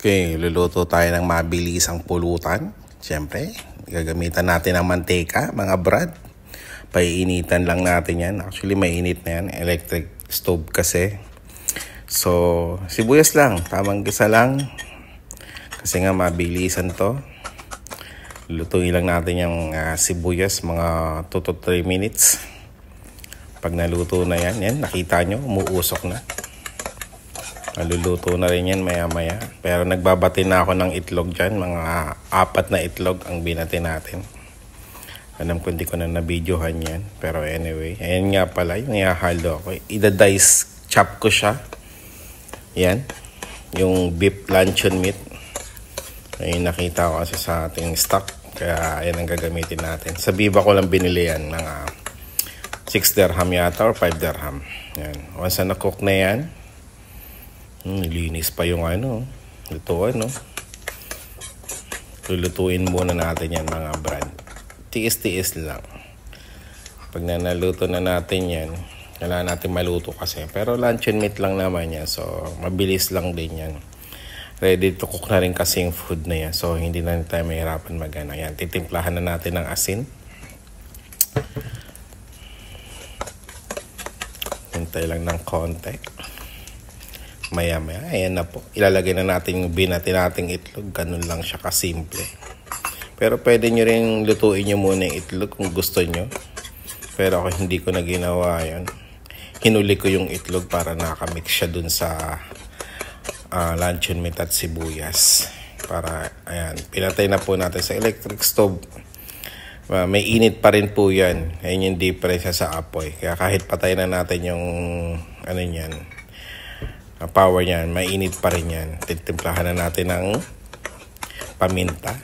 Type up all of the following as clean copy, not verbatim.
Okay, luluto tayo ng mabilisang pulutan. Siyempre, gagamitan natin ng mantika, mga brad. Paiinitan lang natin yan. Actually, mainit na yan. Electric stove kasi. So, sibuyas lang. Tamang gisa lang. Kasi nga, mabilisan to. Lutuin lang natin yung sibuyas, mga 2 to 3 minutes. Pag naluto na yan, nakita nyo, umuusok na. Maluluto na rin yan maya-maya. Pero nagbabati na ako ng itlog dyan. Mga 4 na itlog ang binati natin. Alam ko hindi ko na na-videohan yan. Pero anyway, ayan nga pala yung ihahalo ako. Ida-dice chop ko siya. Yan. Yung beef luncheon meat. Ayun, nakita ko kasi sa ating stock. Kaya ayan ang gagamitin natin. Sa Viva ko lang binili yan. Mga 6 dirham yata or 5 dirham. Yan. Once na cook na yan, linis pa yung lutuan, no? Lulutuin muna natin yan, mga brad. Tiis-tiis lang. Pag naluto na natin yan, kailangan natin maluto kasi. Pero luncheon meat lang naman yan. So, mabilis lang din yan. Ready to cook na rin kasi yung food na yan. So, hindi na tayo mahirapan mag-ano. Yan, titimplahan na natin ng asin. Hintay lang ng konti. Maya-maya, ayan na po. Ilalagay na natin yung binati nating itlog. Ganun lang siya kasimple. Pero pwede nyo rin lutuin nyo muna yung itlog kung gusto nyo. Pero ako hindi ko na ginawa yun. Hinuli ko yung itlog para nakamix siya dun sa luncheon meat at sibuyas. Para, ayan, pinatay na po natin sa electric stove. May init pa rin po yan. Ayan yung diferensya sa apoy. Kaya kahit patay na natin yung niyan, power niyan, mainit pa rin yan. Titimplahan na natin ng paminta.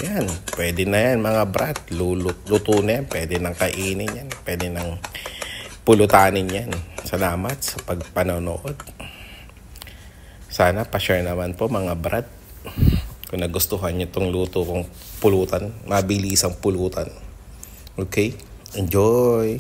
Yan, pwede na yan, mga brat. Luto na yan, pwede nang kainin yan. Pwede nang pulutanin yan. Salamat sa pagpanonood. Sana pa-share naman po, mga brat. Kung nagustuhan nyo itong luto kong pulutan, mabilisang pulutan. Okay? Enjoy!